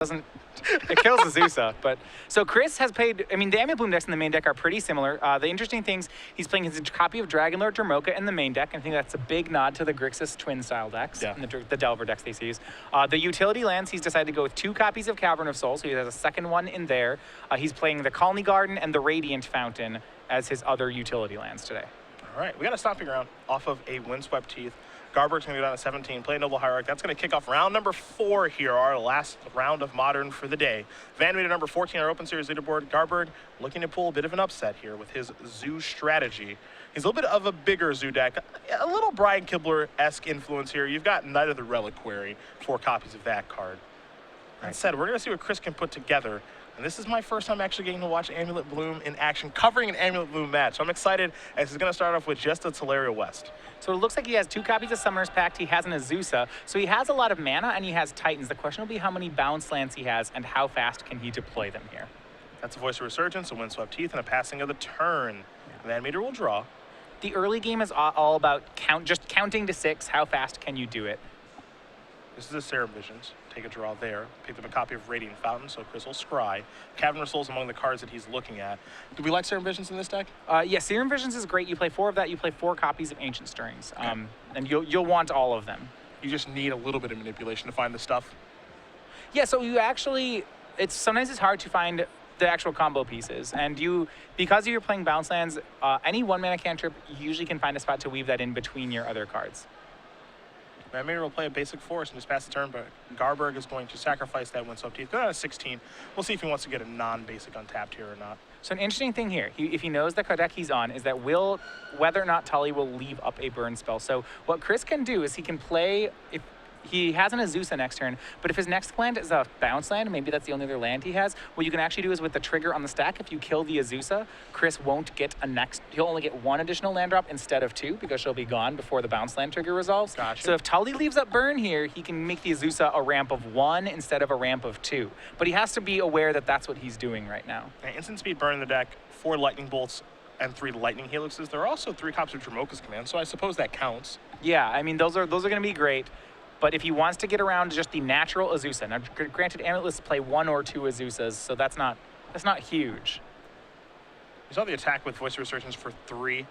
doesn't, it kills Azusa. But so Chris has played, I mean, the Amulet Bloom decks in the main deck are pretty similar. The interesting things, he's playing his copy of Dragonlord Dromoka in the main deck. I think that's a big nod to the Grixis twin style decks, and the Delver decks they use. The utility lands, he's decided to go with 2 copies of Cavern of Souls, so he has a second one in there. He's playing the Colony Garden and the Radiant Fountain as his other utility lands today. All right, we got a stomping ground off of a Windswept Teeth. Garberg's going to go down to 17, play Noble Hierarch. That's going to kick off round number 4 here, our last round of Modern for the day. VanMeter number 14, our Open Series leaderboard. Garberg looking to pull a bit of an upset here with his Zoo strategy. He's a little bit of a bigger Zoo deck, a little Brian Kibler-esque influence here. You've got Knight of the Reliquary, 4 copies of that card. That said, we're going to see what Chris can put together. And this is my first time actually getting to watch Amulet Bloom in action, covering an Amulet Bloom match. So I'm excited as he's going to start off with just a Teleria West. So it looks like he has 2 copies of Summoner's Pact, he has an Azusa, so he has a lot of mana and he has Titans. The question will be how many bounce lands he has and how fast can he deploy them here. That's a Voice of Resurgence, a Windswept Teeth, and a passing of the turn. VanMeter will draw. The early game is all about just counting to 6, how fast can you do it. This is a Serum Visions. Take a draw there. Picked up a copy of Radiant Fountain, so Chris will scry. Cavern of Souls among the cards that he's looking at. Do we like Serum Visions in this deck? Yeah, Serum Visions is great. You play 4 of that. You play 4 copies of Ancient Stirrings, and you'll want all of them. You just need a little bit of manipulation to find the stuff. Yeah, so you actually, sometimes it's hard to find the actual combo pieces, and because you're playing bounce lands, any 1-mana cantrip, you usually can find a spot to weave that in between your other cards. VanMeter will play a basic force and just pass the turn, but Garberg is going to sacrifice that Windswept Teeth. Go down to 16. We'll see if he wants to get a non-basic untapped here or not. So an interesting thing here, if he knows the deck he's on, is that whether or not Tully will leave up a burn spell. So what Chris can do is he can play, if he has an Azusa next turn, but if his next land is a bounce land, maybe that's the only other land he has, what you can actually do is with the trigger on the stack, if you kill the Azusa, Chris won't get he'll only get 1 additional land drop instead of 2, because she'll be gone before the bounce land trigger resolves. Gotcha. So if Tully leaves up burn here, he can make the Azusa a ramp of 1 instead of a ramp of 2. But he has to be aware that that's what he's doing right now. Instant speed burn in the deck, 4 lightning bolts and 3 lightning helixes. There are also 3 copies of Dromoka's Command, so I suppose that counts. Yeah, I mean, those are going to be great. But if he wants to get around just the natural Azusa, now granted, Amulet play 1 or 2 Azusas, so that's not huge. You saw the attack with Voice of Resurgence for 3,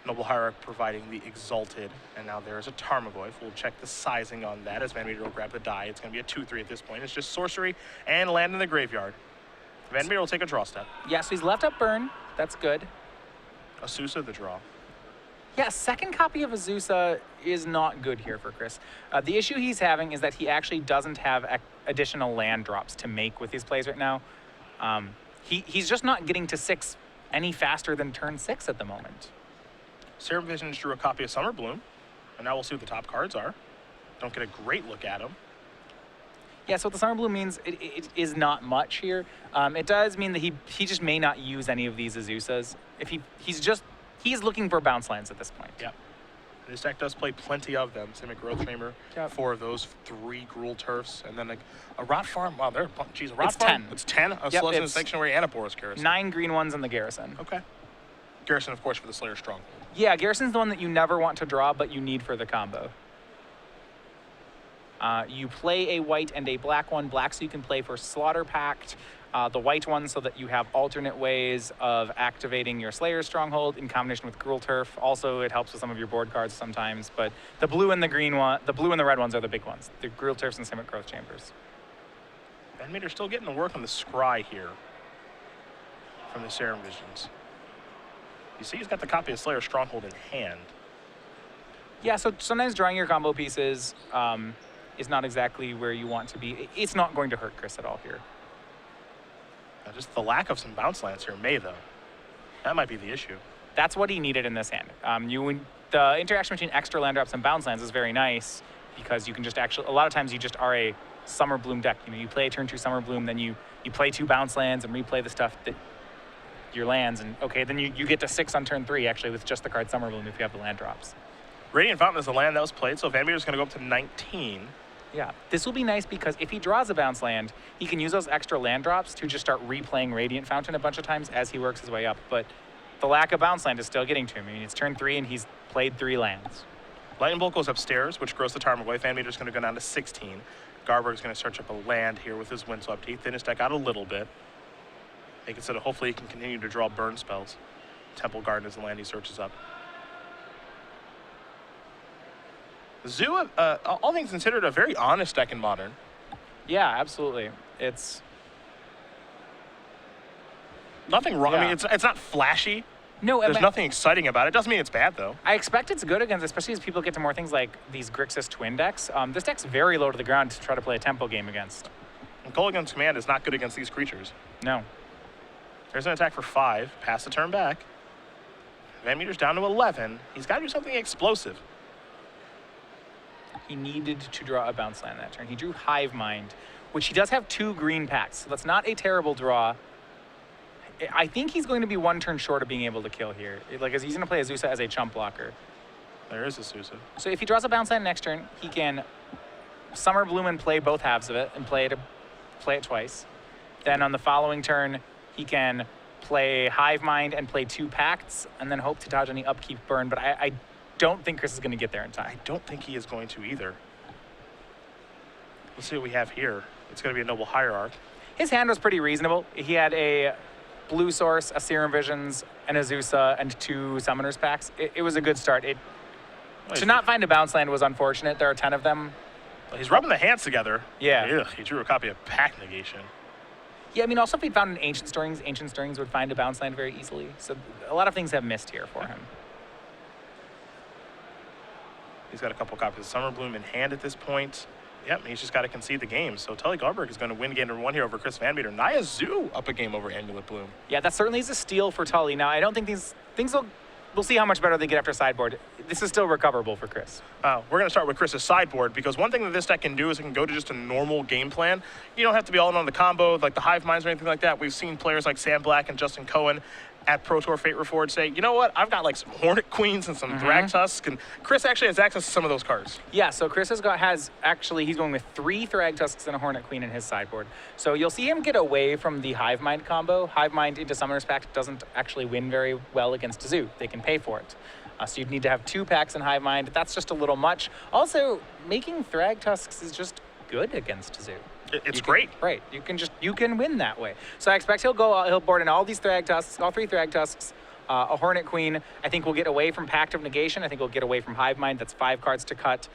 Noble Hierarch providing the Exalted, and now there's a Tarmogoyf. We'll check the sizing on that as VanMeter will grab the die. It's going to be a 2/3 at this point. It's just sorcery and land in the graveyard. VanMeter will take a draw step. Yeah, so he's left up burn. That's good. Azusa the draw. Yeah, second copy of Azusa is not good here for Chris. The issue he's having is that he actually doesn't have additional land drops to make with his plays right now. He's just not getting to 6 any faster than turn 6 at the moment. Serum Visions drew a copy of Summer Bloom, and now we'll see what the top cards are. Don't get a great look at them. Yeah, so what the Summer Bloom means, it is not much here. It does mean that he just may not use any of these Azusas. If he's looking for bounce lands at this point. Yep. This deck does play plenty of them. Simic Growth Chamber, 4 of those, 3 Gruul Turfs, and then a Rot Farm. Wow, a Rot Farm? 10. It's 10? A Celestial Sanctuary and a Boros Garrison. 9 green ones in the Garrison. Okay. Garrison, of course, for the Slayer Stronghold. Yeah, Garrison's the one that you never want to draw, but you need for the combo. You play a white and a black one. Black so you can play for Slaughter Pact. The white one so that you have alternate ways of activating your Slayer Stronghold in combination with Gruul Turf. Also, it helps with some of your board cards sometimes. But the blue and the green one, the blue and the red ones are the big ones. The Gruul Turfs and Simic Growth Chambers. VanMeter still getting to work on the scry here from the Serum Visions. You see he's got the copy of Slayer Stronghold in hand. Yeah, so sometimes drawing your combo pieces is not exactly where you want to be. It's not going to hurt Chris at all here. Just the lack of some bounce lands here may, though. That might be the issue. That's what he needed in this hand. The interaction between extra land drops and bounce lands is very nice because you can just actually, a lot of times you just are a Summer Bloom deck. You play a turn 2 Summer Bloom, then you play 2 bounce lands and replay the stuff that your lands, and okay, then you get to 6 on turn 3 actually with just the card Summer Bloom if you have the land drops. Radiant Fountain is the land that was played, so VanMeter's going to go up to 19. Yeah, this will be nice because if he draws a bounce land, he can use those extra land drops to just start replaying Radiant Fountain a bunch of times as he works his way up. But the lack of bounce land is still getting to him. I mean, it's turn 3 and he's played 3 lands. Lightning Bolt goes upstairs, which grows the Tarmogoyf. VanMeter's going to go down to 16. Garberg's going to search up a land here with his Windswept Heath. Thin his deck out a little bit. Make it so that hopefully he can continue to draw burn spells. Temple Garden is the land he searches up. Zoo, all things considered, a very honest deck in Modern. Yeah, absolutely. It's nothing wrong. Yeah. I mean, it's not flashy. no. There's nothing exciting about it. Doesn't mean it's bad though. I expect it's good against, especially as people get to more things like these Grixis twin decks. This deck's very low to the ground to try to play a tempo game against. And Kolaghan's Command is not good against these creatures. No. There's an attack for 5. Pass the turn back. VanMeter's down to 11. He's got to do something explosive. He needed to draw a bounce land that turn. He drew Hive Mind, which he does have 2 green packs, so that's not a terrible draw. I think he's going to be 1 turn short of being able to kill here. Like, he's going to play Azusa as a chump blocker. There is a Sousa. So if he draws a bounce land next turn, he can Summer Bloom and play both halves of it and play it twice. Then on the following turn, he can play Hive Mind and play 2 Pacts, and then hope to dodge any upkeep burn. But I don't think Chris is going to get there in time. I don't think he is going to either. Let's see what we have here. It's going to be a Noble Hierarch. His hand was pretty reasonable. He had a Blue Source, a Serum Visions, an Azusa, and 2 Summoners packs. It was a good start. To not find a bounce land was unfortunate. There are 10 of them. Well, he's rubbing the hands together. Yeah. Ugh, he drew a copy of Pack Negation. Yeah, I mean, also if he'd found an Ancient Stirrings would find a bounce land very easily. So a lot of things have missed here for him. He's got a couple copies of Summer Bloom in hand at this point. Yep, he's just got to concede the game. So Tully Garberg is going to win game number 1 here over Chris VanMeter. Naya Zoo up a game over Amulet Bloom. Yeah, that certainly is a steal for Tully. Now, I don't think these things we'll see how much better they get after sideboard. This is still recoverable for Chris. We're going to start with Chris's sideboard because one thing that this deck can do is it can go to just a normal game plan. You don't have to be all in on the combo like the Hive Minds or anything like that. We've seen players like Sam Black and Justin Cohen at Pro Tour Fate Reforged say, you know what, I've got like some Hornet Queens and some Thragtusk, and Chris actually has access to some of those cards. Yeah, so Chris he's going with 3 Thragtusks and a Hornet Queen in his sideboard. So you'll see him get away from the Hive Mind combo. Hive Mind into Summoner's Pact doesn't actually win very well against Zoo. They can pay for it. So you'd need to have 2 packs in Hive Mind. That's just a little much. Also, making Thragtusks is just good against Zoo. It's great. Right. You can win that way. So I expect he'll board in all these Thragtusks, all 3 Thragtusks, a Hornet Queen. I think we'll get away from Pact of Negation. I think we'll get away from Hive Mind. That's 5 cards to cut.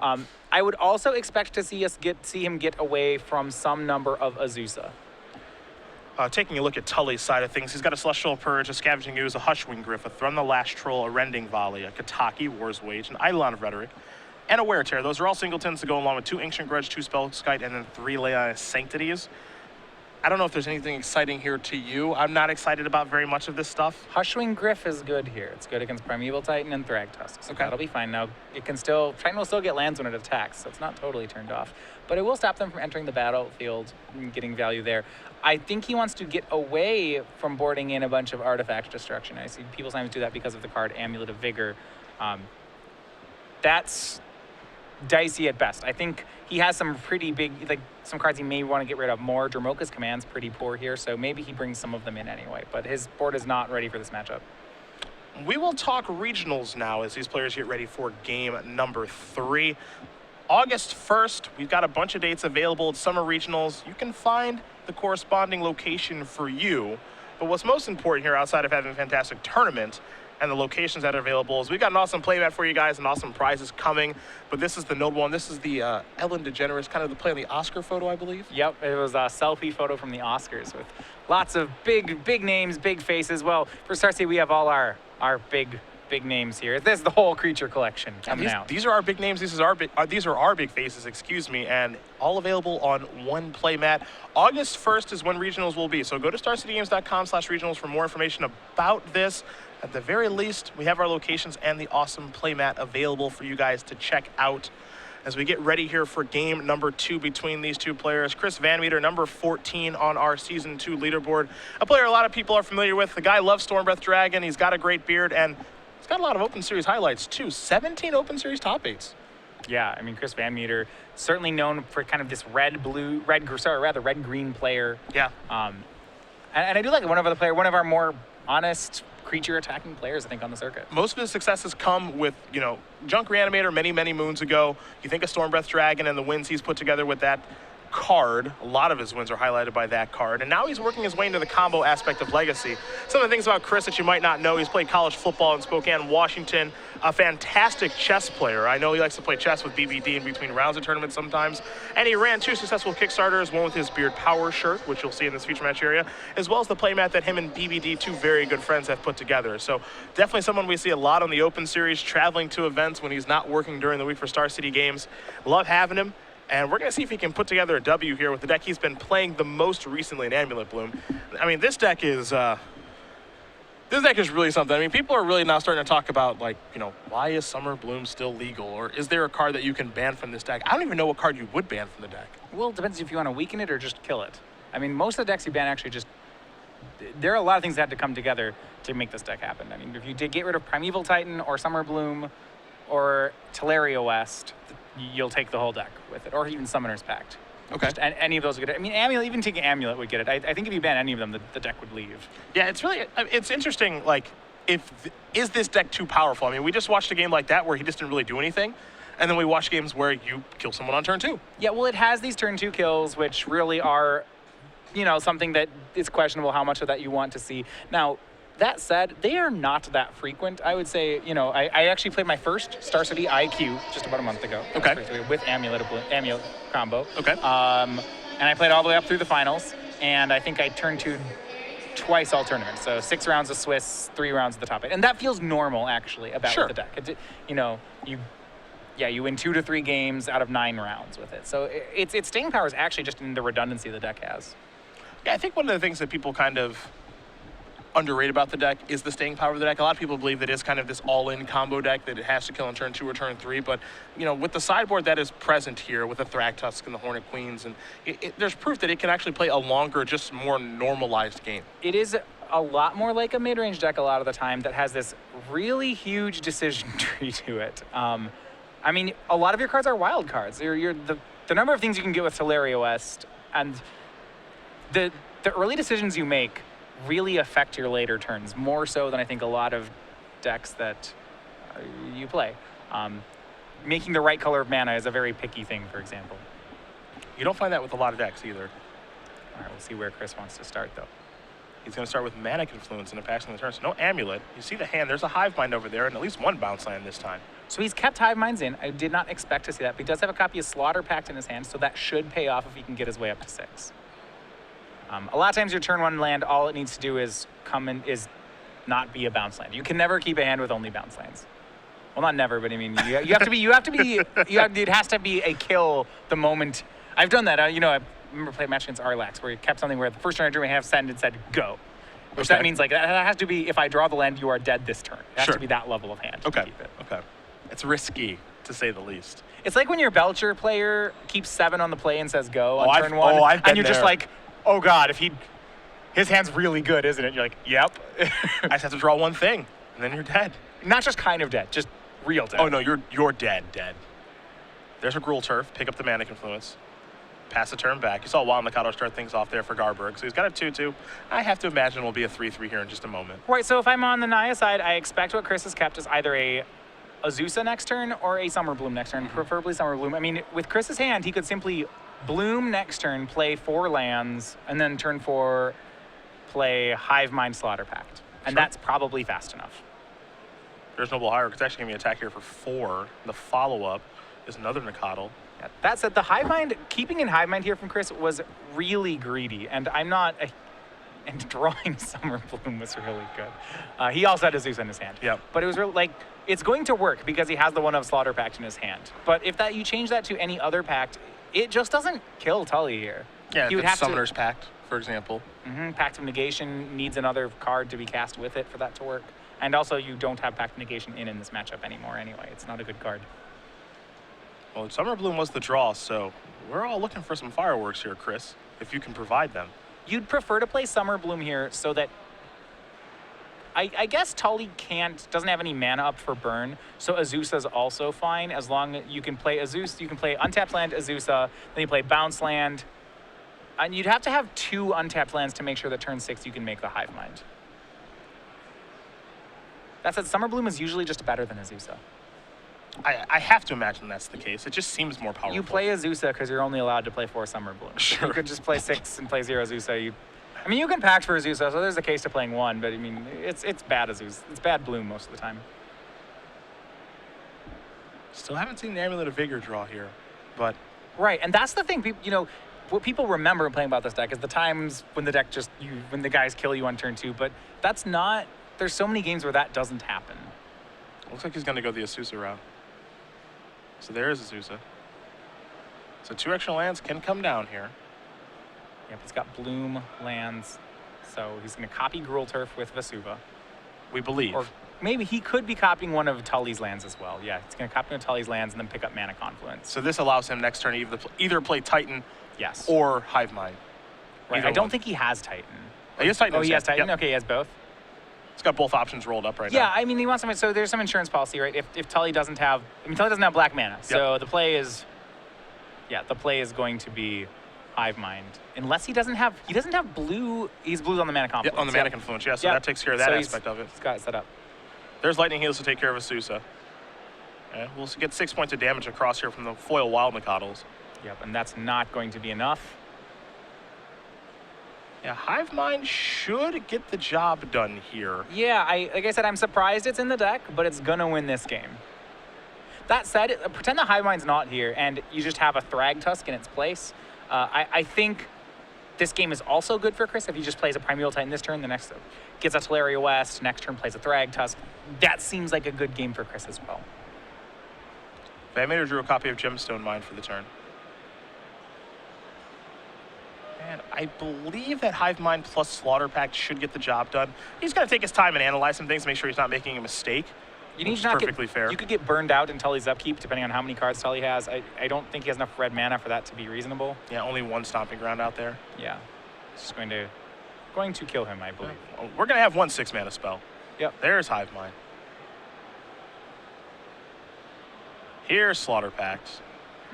I would also expect to see him get away from some number of Azusa. Taking a look at Tully's side of things, he's got a Celestial Purge, a Scavenging Ooze, a Hushwing Gryff, a Thrum the Last Troll, a Rending Volley, a Kataki, War's Wage, an Eidolon of Rhetoric, and a Wear Tear. Those are all singletons to go along with 2 Ancient Grudge, 2 Spellskite, and then 3 Leon's Sanctities. I don't know if there's anything exciting here to you. I'm not excited about very much of this stuff. Hushwing Gryff is good here. It's good against Primeval Titan and Thragtusk, so Okay. that'll be fine. Now, Titan will still get lands when it attacks, so it's not totally turned off. But it will stop them from entering the battlefield and getting value there. I think he wants to get away from boarding in a bunch of artifact destruction. I see people sometimes do that because of the card Amulet of Vigor. That's dicey at best. I think he has some pretty big, some cards he may want to get rid of more. Dromoka's Command's pretty poor here, so maybe he brings some of them in anyway. But his board is not ready for this matchup. We will talk regionals now as these players get ready for game number 3. August 1st, we've got a bunch of dates available at Summer Regionals. You can find the corresponding location for you. But what's most important here, outside of having a fantastic tournament and the locations that are available, is we've got an awesome playmat for you guys and awesome prizes coming. But this is the notable one. This is the Ellen DeGeneres, kind of the play on the Oscar photo, I believe. Yep, it was a selfie photo from the Oscars with lots of big names, big faces. Well, for Starcy, we have all our big names here. This is the whole creature collection coming out. These are our big names. These are our big faces, excuse me, and all available on one playmat. August 1st is when regionals will be. So go to StarCityGames.com/regionals for more information about this. At the very least, we have our locations and the awesome playmat available for you guys to check out as we get ready here for game number 2 between these two players. Chris VanMeter, number 14 on our Season 2 leaderboard. A player a lot of people are familiar with. The guy loves Stormbreath Dragon. He's got a great beard, and he's got a lot of Open Series highlights, too. 17 Open Series top 8s. Yeah, I mean, Chris VanMeter, certainly known for kind of this red-green player. Yeah. And I do like one of our more honest, creature attacking players, I think, on the circuit. Most of his successes come with, Junk Reanimator many, many moons ago. You think of Stormbreath Dragon and the wins he's put together with that card. A lot of his wins are highlighted by that card. And now he's working his way into the combo aspect of Legacy. Some of the things about Chris that you might not know: he's played college football in Spokane, Washington, a fantastic chess player. I know he likes to play chess with BBD in between rounds of tournaments sometimes. And he ran 2 successful Kickstarters, one with his Beard Power shirt, which you'll see in this feature match area, as well as the playmat that him and BBD, 2 very good friends, have put together. So definitely someone we see a lot on the Open Series, traveling to events when he's not working during the week for Star City Games. Love having him. And we're going to see if he can put together a W here with the deck he's been playing the most recently in Amulet Bloom. I mean, this deck is really something. I mean, people are really now starting to talk about, like, why is Summer Bloom still legal? Or is there a card that you can ban from this deck? I don't even know what card you would ban from the deck. Well, it depends if you want to weaken it or just kill it. I mean, most of the decks you ban actually just... There are a lot of things that had to come together to make this deck happen. I mean, if you did get rid of Primeval Titan or Summer Bloom or Teleria West, you'll take the whole deck with it, or even Summoner's Pact. Okay. Just any of those would get it. I mean, Amulet, even taking Amulet would get it. I think if you ban any of them, the deck would leave. Yeah, it's interesting, like, is this deck too powerful? I mean, we just watched a game like that where he just didn't really do anything, and then we watched games where you kill someone on turn 2. Yeah, well, it has these turn 2 kills, which really are, something that is questionable how much of that you want to see. Now, that said, they are not that frequent. I would say, I actually played my first Star City IQ just about a month ago. Okay. With Amulet combo. Okay. And I played all the way up through the finals, and I think I turned 2 twice all tournaments. So 6 rounds of Swiss, 3 rounds of the top 8. And that feels normal, actually, about the deck. You win 2 to 3 games out of 9 rounds with it. So its staying power is actually just in the redundancy the deck has. Yeah, I think one of the things that people kind of underrated about the deck is the staying power of the deck. A lot of people believe that it's kind of this all-in combo deck that it has to kill on turn 2 or turn 3, but with the sideboard that is present here with the Thragtusk and the Hornet Queens, and there's proof that it can actually play a longer, just more normalized game. It is a lot more like a mid-range deck a lot of the time that has this really huge decision tree to it. I mean, a lot of your cards are wild cards. The number of things you can get with Teleria West, and the early decisions you make really affect your later turns, more so than I think a lot of decks that you play. Making the right color of mana is a very picky thing, for example. You don't find that with a lot of decks either. All right, we'll see where Chris wants to start, though. He's going to start with Mana Confluence in a passing the turn. So no Amulet. You see the hand. There's a Hive Mind over there, and at least 1 bounce land this time. So he's kept Hive Minds in. I did not expect to see that, but he does have a copy of Slaughter Pact in his hand, so that should pay off if he can get his way up to 6. A lot of times your turn 1 land, all it needs to do is not be a bounce land. You can never keep a hand with only bounce lands. Well, not never, but I mean, it has to be a kill the moment. I've done that. I remember playing a match against Arlax where he kept something where the first turn I drew my hand, send and said go. Which that means, like, that has to be, if I draw the land, you are dead this turn. It has to be that level of hand to keep it. Okay. It's risky, to say the least. It's like when your Belcher player keeps 7 on the play and says go on turn 1. I've been and you're just like, oh God, his hand's really good, isn't it? You're like, yep. I just have to draw one thing, and then you're dead. Not just kind of dead, just real dead. Oh no, you're dead. There's a Gruul Turf, pick up the Mana Confluence. Pass the turn back. You saw Wild Mikado start things off there for Garberg. So he's got a 2-2. I have to imagine it will be a 3-3 here in just a moment. Right, so if I'm on the Naya side, I expect what Chris has kept is either a Azusa next turn or a Summer Bloom next turn, preferably Summer Bloom. I mean, with Chris's hand, he could simply Bloom next turn, play 4 lands, and then turn 4, play Hive Mind Slaughter Pact. And that's probably fast enough. There's Noble Hierarch. It's actually going to be attack here for 4. The follow-up is another Nikadal. Yeah, that said, the Hive Mind, keeping in Hive Mind here from Chris was really greedy, and and drawing Summer Bloom was really good. He also had Azusa in his hand. Yeah. But it was really, like, it's going to work because he has the one of Slaughter Pact in his hand. But if you change that to any other pact, it just doesn't kill Tully here. Yeah, he would have Summoner's Pact, for example. Pact of Negation needs another card to be cast with it for that to work. And also, you don't have Pact of Negation in this matchup anymore anyway. It's not a good card. Well, Summer Bloom was the draw, so we're all looking for some fireworks here, Chris, if you can provide them. You'd prefer to play Summer Bloom here so that I guess Tully doesn't have any mana up for burn, so Azusa's also fine as long as you can play Azusa. You can play untapped land, Azusa, then you play bounce land. And you'd have to have 2 untapped lands to make sure that turn 6 you can make the Hive Mind. That said, Summer Bloom is usually just better than Azusa. I have to imagine that's the case. It just seems more powerful. You play Azusa because you're only allowed to play 4 Summer Blooms. Sure. You could just play 6 and play 0 Azusa. I mean, you can pact for Azusa, so there's a case to playing 1, but I mean, it's bad Azusa. It's bad Bloom most of the time. Still haven't seen the Amulet of Vigor draw here, but... Right, and that's the thing, what people remember playing about this deck is the times when the deck when the guys kill you on turn 2, but that's not, there's so many games where that doesn't happen. Looks like he's going to go the Azusa route. So there is Azusa. So 2 extra lands can come down here. Yep, he's got Bloom lands, so he's going to copy Gruul Turf with Vesuva. We believe. Or maybe he could be copying one of Tully's lands as well. Yeah, he's going to copy one of Tully's lands and then pick up Mana Confluence. So this allows him next turn either play Titan Yes. or Hive Mind. Right. I don't think he has Titan. Oh, he has Titan. Oh, he has Titan? Yep. Okay, he has both. He's got both options rolled up right now. Yeah, I mean, he wants some, so there's some insurance policy, right? If Tully doesn't have, Tully doesn't have black mana, so the play is going to be Hive Mind. Unless he doesn't have blue, he's blue on the Mana Confluence. Yeah, on the Mana Confluence, yeah, so that takes care of that aspect of it. He's got it set up. There's Lightning Heals to take care of Azusa. Yeah, we'll get 6 points of damage across here from the foil Wild Nacatls. Yep, and that's not going to be enough. Yeah, Hive Mind should get the job done here. Yeah, like I said, I'm surprised it's in the deck, but it's gonna win this game. That said, pretend the Hive Mind's not here, and you just have a Thrag Tusk in its place. I think this game is also good for Chris if he just plays a Primeval Titan this turn, the next gets a Teleria West, next turn plays a Thrag Tusk. That seems like a good game for Chris as well. VanMeter drew a copy of Gemstone Mine for the turn. And I believe that Hive Mind plus Slaughter Pact should get the job done. He's going to take his time and analyze some things to make sure he's not making a mistake. You need to not perfectly fair. You could get burned out in Tully's upkeep, depending on how many cards Tully has. I don't think he has enough red mana for that to be reasonable. Yeah, only 1 Stomping Ground out there. Yeah, it's just going to kill him, I believe. Well, we're going to have 1 6-mana spell. Yep. There's Hive Mind. Here's Slaughter Pact.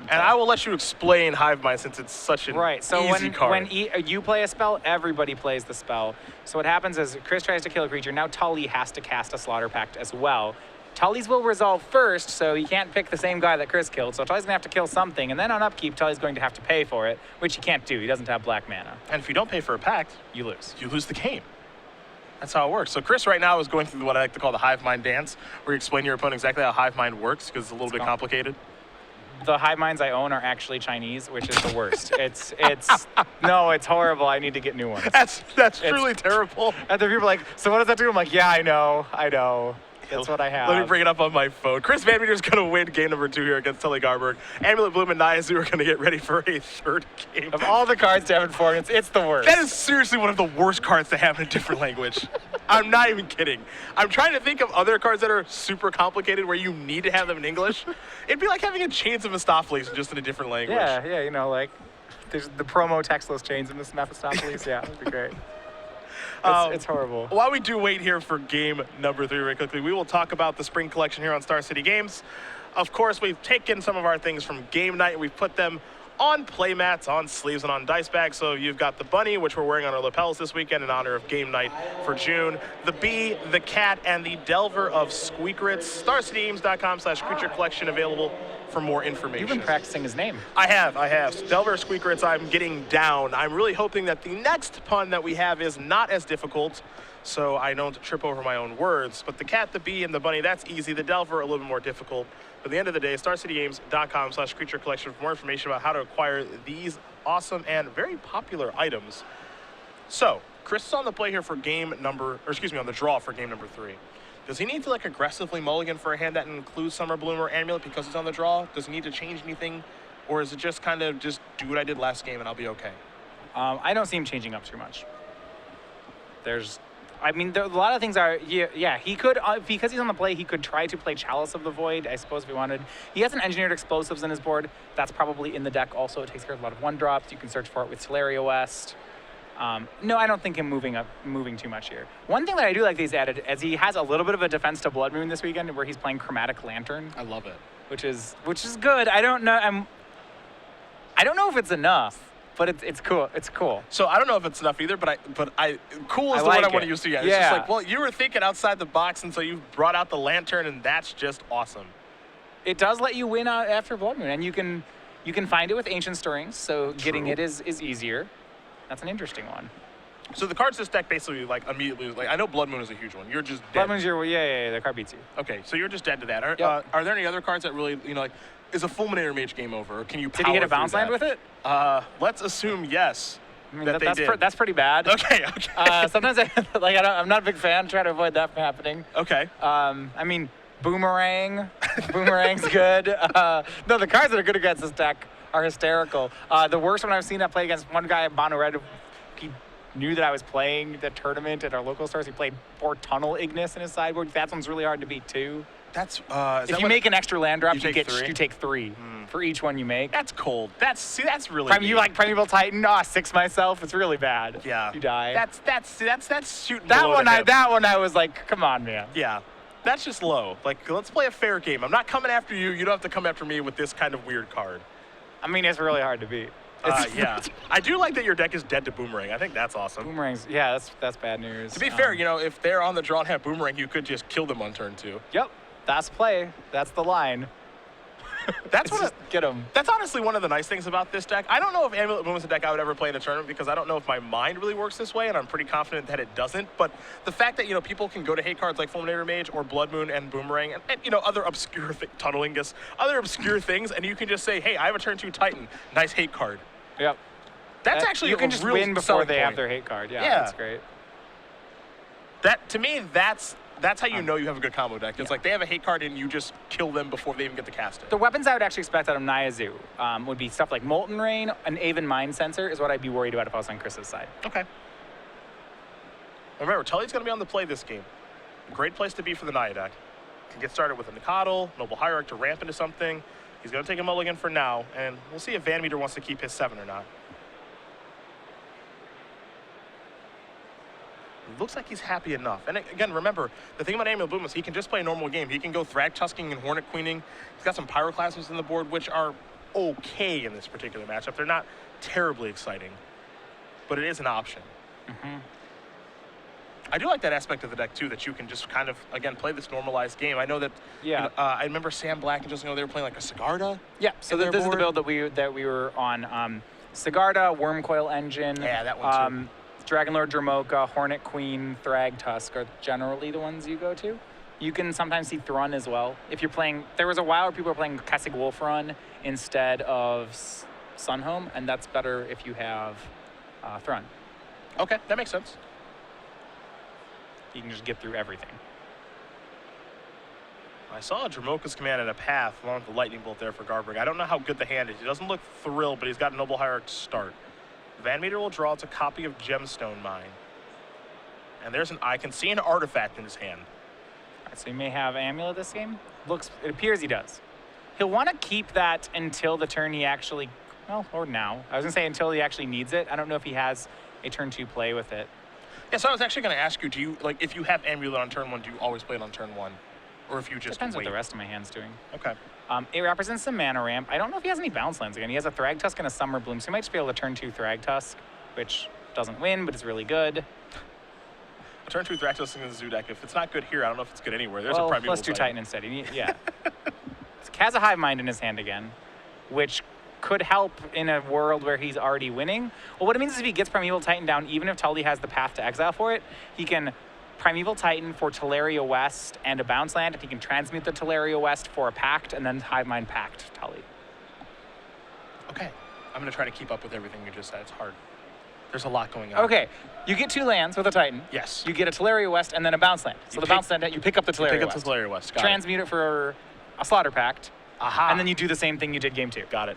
And I will let you explain Hive Mind since it's such an easy card. When you play a spell, everybody plays the spell. So what happens is Chris tries to kill a creature. Now Tully has to cast a Slaughter Pact as well. Tully's will resolve first, so he can't pick the same guy that Chris killed. So Tully's going to have to kill something. And then on upkeep, Tully's going to have to pay for it, which he can't do. He doesn't have black mana. And if you don't pay for a pact, you lose. You lose the game. That's how it works. So Chris right now is going through what I like to call the Hive Mind dance, where you explain to your opponent exactly how Hive Mind works, because it's a little bit complicated. The Hive Minds I own are actually Chinese, which is the worst. No, it's horrible. I need to get new ones. That's truly terrible. And the people are like, so what does that do? I'm like, yeah, I know. That's what I have. Let me bring it up on my phone. Chris VanMeter is going to win game number 2 here against Tully Garberg. Amulet Bloom and Nyazu are going to get ready for a 3rd game. Of all the cards to have in form, it's the worst. That is seriously one of the worst cards to have in a different language. I'm not even kidding. I'm trying to think of other cards that are super complicated where you need to have them in English. It'd be like having a Chains of Mephistopheles just in a different language. Yeah, like there's the promo textless Chains of Mephistopheles. Yeah, that'd be great. It's horrible. While we do wait here for game number 3 very quickly, we will talk about the spring collection here on Star City Games. Of course, we've taken some of our things from game night and we've put them on playmats, on sleeves, and on dice bags. So you've got the bunny, which we're wearing on our lapels this weekend in honor of game night for June. The bee, the cat, and the delver of Squeakrits. StarCityGames.com/creature collection available for more information. You've been practicing his name. I have. Delver Squeakrits, I'm getting down. I'm really hoping that the next pun that we have is not as difficult, so I don't trip over my own words. But the cat, the bee, and the bunny, that's easy. The delver, a little bit more difficult. But at the end of the day, StarCityGames.com/creature collection for more information about how to acquire these awesome and very popular items. So, Chris is on the play here for on the draw for game number 3. Does he need to aggressively mulligan for a hand that includes Summer Bloom or Amulet because he's on the draw? Does he need to change anything? Or is it just kind of just do what I did last game and I'll be okay? I don't see him changing up too much. There are a lot of things are, he could, because he's on the play, he could try to play Chalice of the Void, I suppose, if he wanted. He has an Engineered Explosives in his board. That's probably in the deck also. It takes care of a lot of 1-drops. You can search for it with Teleria West. No, I don't think him moving too much here. One thing that I do like that he's added is he has a little bit of a defense to Blood Moon this weekend where he's playing Chromatic Lantern. I love it. Which is good. I don't know if it's enough. but it's cool. It's cool. So I don't know if it's enough either, but cool is I the like word I want it. to use to you. It's Yeah. just like, well, you were thinking outside the box, and so you brought out the lantern, and that's just awesome. It does let you win after Blood Moon, and you can find it with Ancient Stirrings, so getting True. it is easier. That's an interesting one. So the cards this deck basically like immediately like I know Blood Moon is a huge one. You're just dead. Blood Moon's yeah, the card beats you. Okay, so you're just dead to that. Yep. Are there any other cards that really like is a Fulminator Mage game over? Or can you Did he hit a power bounce through land that? with it? Let's assume yes. I mean, that they did. that's pretty bad. Okay. Sometimes I'm not a big fan. Try to avoid that from happening. Okay. I mean, Boomerang's good. No, the cards that are good against this deck are hysterical. The worst one I've seen, I played against one guy at Mono Red. He knew that I was playing the tournament at our local stores. He played 4 Tunnel Ignis in his sideboard. That one's really hard to beat too. That's If you make an extra land drop, you take 3 Mm. for each one you make. That's cold. That's really You like Primeval Titan? 6 myself. It's really bad. Yeah. You die. That's shooting that below one. the hip. That one I was like, come on, man. Yeah. That's just low. Like, let's play a fair game. I'm not coming after you. You don't have to come after me with this kind of weird card. I mean, it's really hard to beat. Yeah. I do like that your deck is dead to Boomerang. I think that's awesome. Boomerangs, yeah, that's bad news. To be fair, if they're on the draw and have Boomerang, you could just kill them on turn 2. Yep, that's play. That's the line. That's get them. That's honestly one of the nice things about this deck. I don't know if Amulet Moon is a deck I would ever play in a tournament because I don't know if my mind really works this way, and I'm pretty confident that it doesn't. But the fact that people can go to hate cards like Fulminator Mage or Blood Moon and Boomerang and other obscure Tunnelingus, other obscure things, and you can just say, hey, I have a turn 2 Titan, nice hate card. Yep. That's actually you can a just real win before selling they have point. their hate card. Yeah, Yeah. that's great. That to me, that's how you know you have a good combo deck. It's like they have a hate card and you just kill them before they even get to cast it. The weapons I would actually expect out of Nyazu would be stuff like Molten Rain, an Aven Mind Sensor is what I'd be worried about if I was on Chris's side. Okay. Remember, Tully's going to be on the play this game. Great place to be for the Naya deck. Can get started with a Nikadal, Noble Hierarch to ramp into something. He's going to take a mulligan for now, and we'll see if VanMeter wants to keep his 7 or not. It looks like he's happy enough. And again, remember, the thing about Amulet Bloom is he can just play a normal game. He can go Thrag Tusking and Hornet Queening. He's got some Pyroclasms in the board, which are okay in this particular matchup. They're not terribly exciting, but it is an option. Mm-hmm. I do like that aspect of the deck, too, that you can just kind of, again, play this normalized game. I know that, I remember Sam Black and just, they were playing like a Sigarda. Yeah, so this is the build that we were on. Sigarda, Wormcoil Engine. Yeah, that one, too. Dragonlord Dromoka, Hornet Queen, Thrag Tusk are generally the ones you go to. You can sometimes see Thrun as well. If you're playing, there was a while where people were playing Kessig Wolf Run instead of Sunhome, and that's better if you have Thrun. Okay, that makes sense. You can just get through everything. I saw a Dromoka's Command and a Path along with the Lightning Bolt there for Garberg. I don't know how good the hand is. He doesn't look thrilled, but he's got a Noble Hierarch to start. VanMeter will draw. It's a copy of Gemstone Mine. And I can see an artifact in his hand. All right, so he may have Amulet this game. It appears he does. He'll want to keep that until the turn he actually, or now. I was going to say until he actually needs it. I don't know if he has a turn 2 play with it. Yeah, so I was actually going to ask you, do you, if you have Amulet on turn 1, do you always play it on turn 1? Or if you just Depends wait? what the rest of my hand's doing. Okay. It represents the mana ramp. I don't know if he has any bounce lands again. He has a Thrag Tusk and a Summer Bloom, so he might just be able to turn 2 Thrag Tusk, which doesn't win, but it's really good. A turn 2 Thrag Tusk in the Zoo deck. If it's not good here, I don't know if it's good anywhere. There's a Primeval plus 2 Titan instead. He has a Hive Mind in his hand again, which could help in a world where he's already winning. Well, what it means is if he gets Primeval Titan down, even if Tully has the path to exile for it, he can Primeval Titan for Teleria West and a bounce land, and he can transmute the Teleria West for a Pact, and then Hive Mind Pact Tully. Okay. I'm going to try to keep up with everything you just said. It's hard. There's a lot going on. Okay. You get 2 lands with a Titan. Yes. You get a Teleria West and then a bounce land. So bounce land, you pick up the Teleria Pick up West. the Teleria West. Got Transmute it for a Slaughter Pact. Aha. And then you do the same thing you did game 2. Got it.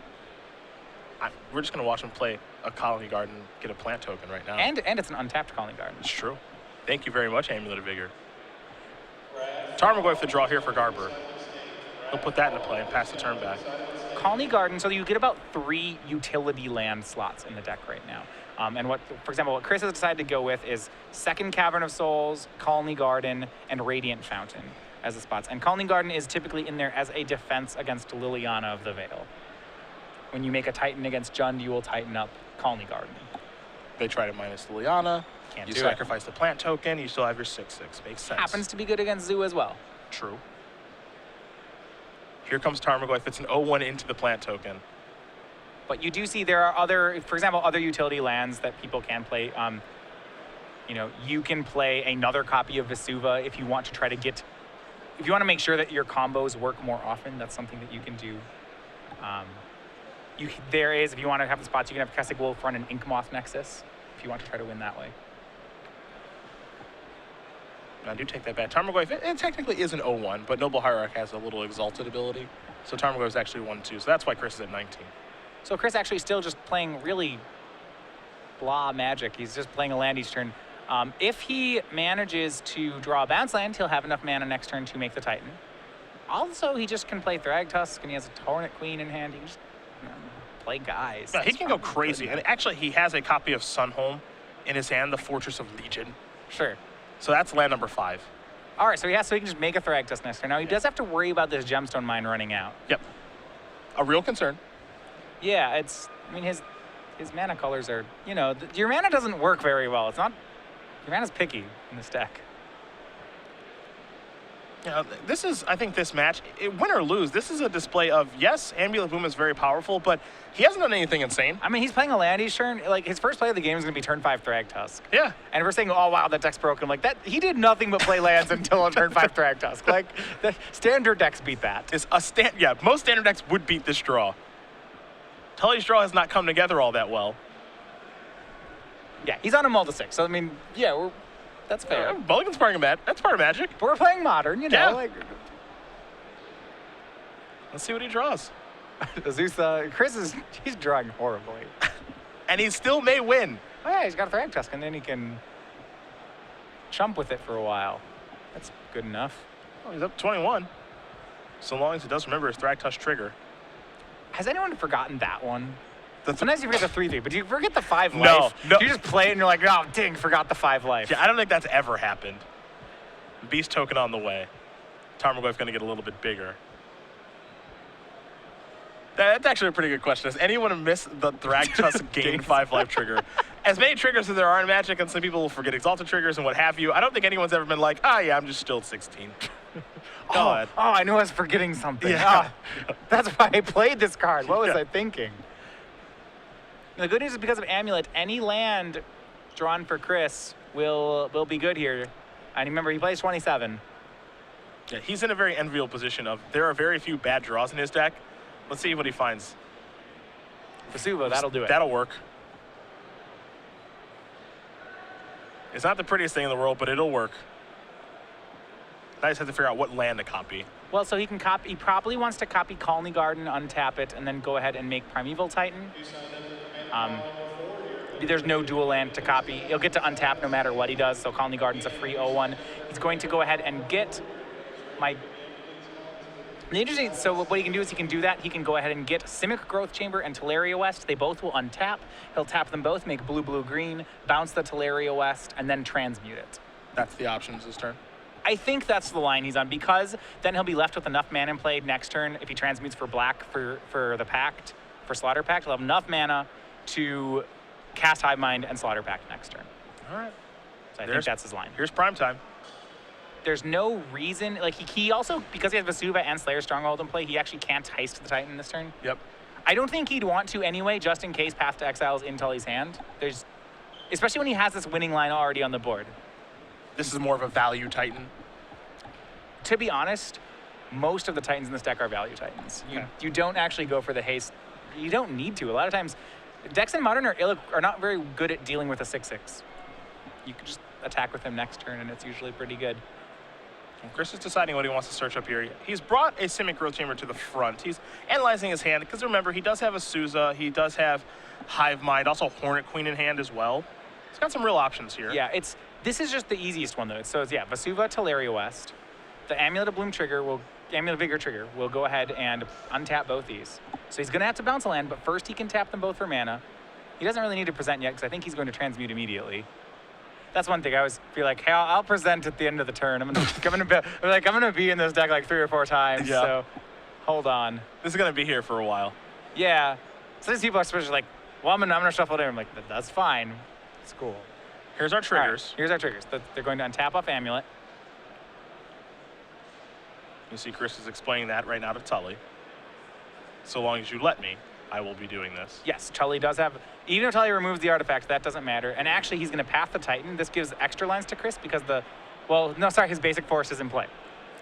We're just going to watch him play a Colony Garden, get a plant token right now. And it's an untapped Colony Garden. It's true. Thank you very much, Amulet of Vigor. Tarmogoyf the draw here for Garberg. He'll put that into play and pass the turn back. Colony Garden, so you get about 3 utility land slots in the deck right now. And for example, what Chris has decided to go with is second Cavern of Souls, Colony Garden, and Radiant Fountain as the spots. And Colony Garden is typically in there as a defense against Liliana of the Veil. when you make a Titan against Jund, you will Titan up Colony Garden. They try to minus the Liana. Can't You do sacrifice the plant token. You still have your 6/6. Makes sense. Happens to be good against Zoo as well. True. Here comes Tarmogoyf. It's an 0-1 into the plant token. But you do see there are other, for example, other utility lands that people can play. You know, you can play another copy of Vesuva if you want to try to get, if you want to make sure that your combos work more often. That's something that you can do. There is, if you want to have the spots, you can have Kessig Wolf run an Inkmoth Nexus if you want to try to win that way. And I do take that back. Tarmogoyf, it technically is an 0-1, but Noble Hierarch has a little exalted ability. So Tarmogoyf is actually 1-2. So that's why Chris is at 19. So Chris actually still just playing really blah magic. He's just playing a land each turn. If he manages to draw a bounce land, he'll have enough mana next turn to make the Titan. Also, he just can play Thragtusk, and he has a Torrent Queen in hand. He can just play guys. Yeah, he can go crazy. And actually, he has a copy of Sunhome in his hand, the Fortress of Legion. Sure. So that's land number 5. All right, so he can just make a Thragtusk next turn. Now, he does have to worry about this Gemstone Mine running out. Yep. A real concern. Yeah, I mean, his mana colors are, you know, your mana doesn't work very well. It's not, your mana's picky in this deck. Yeah, this is, I think this match, win or lose, this is a display of, yes, Amulet Boom is very powerful, but he hasn't done anything insane. I mean, he's playing a land each turn. Like, his first play of the game is going to be turn 5 Thragtusk. Yeah. And we're saying, oh, wow, that deck's broken. Like, that, he did nothing but play lands until turn 5 Thragtusk. Like, the standard decks beat that. It's yeah, most standard decks would beat this draw. Tully's draw has not come together all that well. Yeah, he's on a multi-6. So, I mean, yeah, that's fair. Mulligan's part of that's part of Magic. But we're playing Modern, you know. Yeah. Like, let's see what he draws. Zeus, he's drawing horribly. And he still may win. Oh, yeah, he's got a Thragtusk, and then he can chump with it for a while. That's good enough. Oh, he's up 21. So long as he does remember his Thragtusk trigger. Has anyone forgotten that one? Sometimes you forget the 3/3, but do you forget the 5 No, life? no. Do you just play it and you're like, oh, dang, forgot the 5 life. Yeah, I don't think that's ever happened. Beast token on the way. Tarmogoyf's going to get a little bit bigger. That's actually a pretty good question. Has anyone missed the Thragtusk gain 5 life trigger? As many triggers as there are in Magic, and some people will forget exalted triggers and what have you, I don't think anyone's ever been like, oh yeah, I'm just still at 16. God. Oh, I knew I was forgetting something. Yeah. Oh, that's why I played this card. What was I thinking? The good news is because of Amulet, any land drawn for Chris will be good here. And remember, he plays 27. Yeah, he's in a very enviable position of there are very few bad draws in his deck. Let's see what he finds. Vesuva, that'll do it. That'll work. It's not the prettiest thing in the world, but it'll work. I just have to figure out what land to copy. Well, so he can copy. He probably wants to copy Colony Garden, untap it, and then go ahead and make Primeval Titan. There's no dual land to copy. He'll get to untap no matter what he does, so Colony Garden's a free 0-1. He's going to go ahead and get my... The interesting, so what he can do is he can do that. He can go ahead and get Simic Growth Chamber and Teleria West. They both will untap. He'll tap them both, make blue, blue, green, bounce the Teleria West, and then transmute it. That's the options this turn. I think that's the line he's on, because then he'll be left with enough mana in play next turn. If he transmutes for black for the Pact, for Slaughter Pact, he'll have enough mana to cast Hive Mind and Slaughter Pact next turn. All right. So I think that's his line. Here's prime time. There's no reason, like he also, because he has Vesuva and Slayer Stronghold in play, he actually can't heist the Titan this turn. Yep. I don't think he'd want to anyway, just in case Path to Exile is in Tully's hand. Especially when he has this winning line already on the board. This is more of a value Titan. To be honest, most of the Titans in this deck are value Titans. You don't actually go for the haste. You don't need to. A lot of times, decks in Modern are not very good at dealing with a 6/6. You can just attack with him next turn, and it's usually pretty good. And Chris is deciding what he wants to search up here. He's brought a Simic Growth Chamber to the front. He's analyzing his hand, because remember, he does have a Souza. He does have Hive Mind, also Hornet Queen in hand as well. He's got some real options here. Yeah, this is just the easiest one, though. So it's, Vesuva, Teleria West. The Amulet of Bloom trigger Amulet of Vigor trigger will go ahead and untap both these. So he's going to have to bounce a land, but first he can tap them both for mana. He doesn't really need to present yet, because I think he's going to transmute immediately. That's one thing I always feel like, hey, I'll present at the end of the turn. I'm gonna be in this deck like 3 or 4 times. Yeah. So hold on. This is gonna be here for a while. Yeah, So these people are supposed to like, well, I'm gonna shuffle it in. I'm like, that's fine. It's cool. Here's our triggers. Right, here's our triggers. They're going to untap off Amulet. You see Chris is explaining that right now to Tully. So long as you let me, I will be doing this. Yes, Tully does have, even if Tully removes the artifact, that doesn't matter. And actually, he's going to path the Titan. This gives extra lines to Chris because his basic force is in play.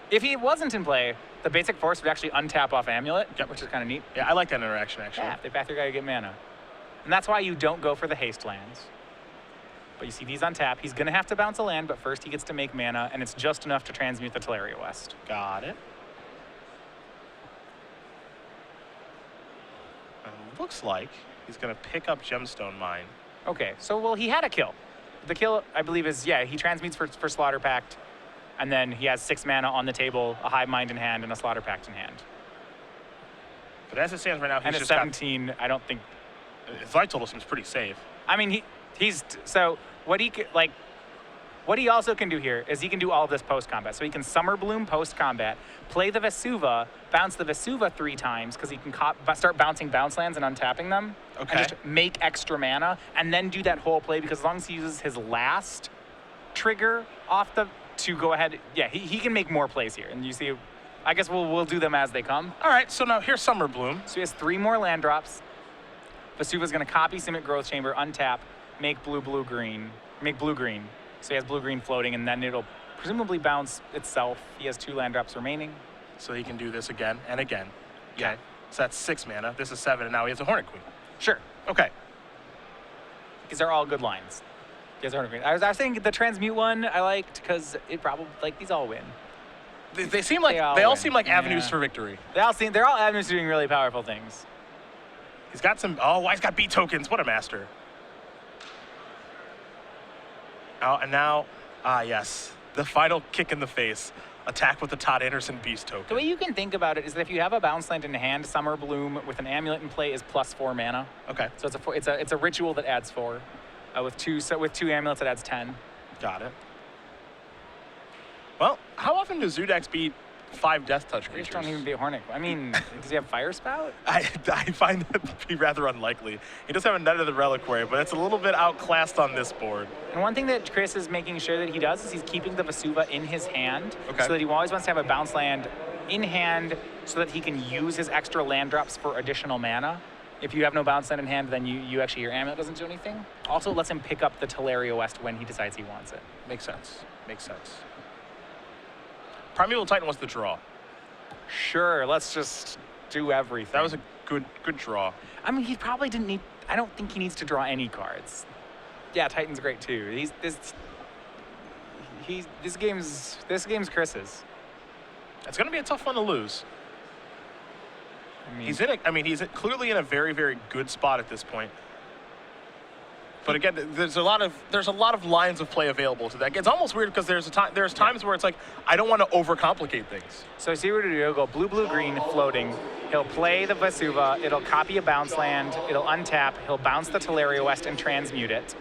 If he wasn't in play, the basic force would actually untap off Amulet, which is kind of neat. Yeah, I like that interaction, actually. Yeah, if they path your guy, you get mana. And that's why you don't go for the haste lands. But you see these on tap. He's going to have to bounce a land, but first he gets to make mana, and it's just enough to transmute the Teleria West. Got it. Looks like he's going to pick up Gemstone Mine. Okay, so, well, he had a kill. The kill, I believe, is, he transmutes for Slaughter Pact, and then he has 6 mana on the table, a Hive Mind in hand, and a Slaughter Pact in hand. But as it stands right now, he's and just 17, I don't think... His life total seems pretty safe. I mean, what he also can do here is he can do all of this post-combat. So he can Summer Bloom post-combat, play the Vesuva, bounce the Vesuva 3 times, because he can start bouncing bounce lands and untapping them. Okay. And just make extra mana, and then do that whole play, because as long as he uses his last trigger to go ahead, he can make more plays here. And you see, I guess we'll do them as they come. All right, so now here's Summer Bloom. So he has 3 more land drops. Vesuva's going to copy Simic Growth Chamber, untap, make blue-green. So he has blue-green floating, and then it'll presumably bounce itself. He has 2 land drops remaining. So he can do this again and again. Yeah. Okay. So that's 6 mana. This is 7, and now he has a Hornet Queen. Sure. Okay. These are all good lines. He has a Hornet Queen. I was saying the transmute one I liked because it probably, these all win. They seem like they all seem like avenues for victory. They're all avenues to doing really powerful things. He's got some. Oh, he's got beat tokens. What a master. Oh, and now, yes, the final kick in the face. Attack with the Todd Anderson Beast token. The way you can think about it is that if you have a bounce land in hand, Summer Bloom with an Amulet in play is +4 mana. Okay. So it's a ritual that adds 4. With 2 amulets, it adds 10. Got it. Well, how often do Zoodax beat 5 Death Touch creatures? They just don't even beat Hornet. I mean, does he have Fire Spout? I find that to be rather unlikely. He does have a Net of the Reliquary, but it's a little bit outclassed on this board. And one thing that Chris is making sure that he does is he's keeping the Vesuva in his hand, okay, so that he always wants to have a bounce land in hand so that he can use his extra land drops for additional mana. If you have no bounce land in hand, then your Amulet doesn't do anything. Also lets him pick up the Teleria West when he decides he wants it. Makes sense. Makes sense. Primeval Titan was the draw. Sure, let's just do everything. That was a good draw. I mean, he probably didn't need... I don't think he needs to draw any cards. Yeah, Titan's great too. This game's Chris's. It's going to be a tough one to lose. I mean, he's clearly in a very, very good spot at this point. But again, there's a lot of lines of play available to that. It's almost weird because there's times where it's like I don't want to overcomplicate things. So see what to do. He'll go blue, floating. He'll play the Vesuva. It'll copy a bounce land. It'll untap. He'll bounce the Teleria West and transmute it.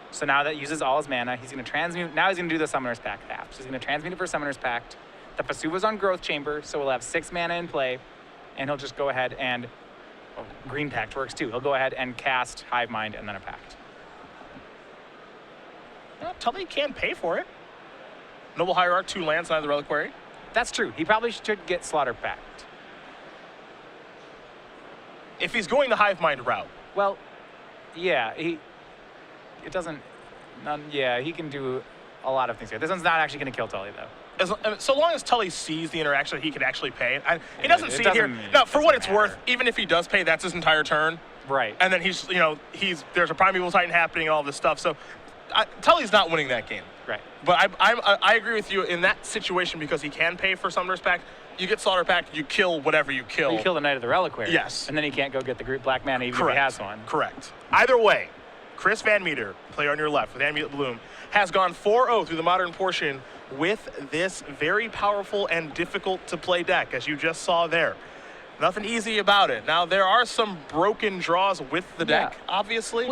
So now that uses all his mana, he's going to transmute. Now he's going to do the Summoner's Pact half. So he's going to transmute it for Summoner's Pact. The Vesuva's on Growth Chamber, so we'll have 6 mana in play, and he'll just go ahead and Green Pact works too. He'll go ahead and cast Hive Mind and then a Pact. Well, Tully can pay for it. Noble Hierarch, 2 lands, neither Reliquary. That's true. He probably should get Slaughter Pact. If he's going the Hive Mind route. Well, yeah, he can do a lot of things here. This one's not actually going to kill Tully, though. So long as Tully sees the interaction that he could actually pay. He doesn't see it here. No, No, for what it's worth, even if he does pay, that's his entire turn. Right. And then there's a Primeval Titan happening and all this stuff. So Tully's not winning that game. Right. But I agree with you in that situation because he can pay for Summoner's Pact. You get Slaughter Pact, you kill whatever you kill. You kill the Knight of the Reliquary. Yes. And then he can't go get the black mana even if he has one. Correct. Either way, Chris VanMeter, player on your left with Amulet Bloom, has gone 4-0 through the modern portion with this very powerful and difficult to play deck, as you just saw there. Nothing easy about it. Now, there are some broken draws with the deck, obviously.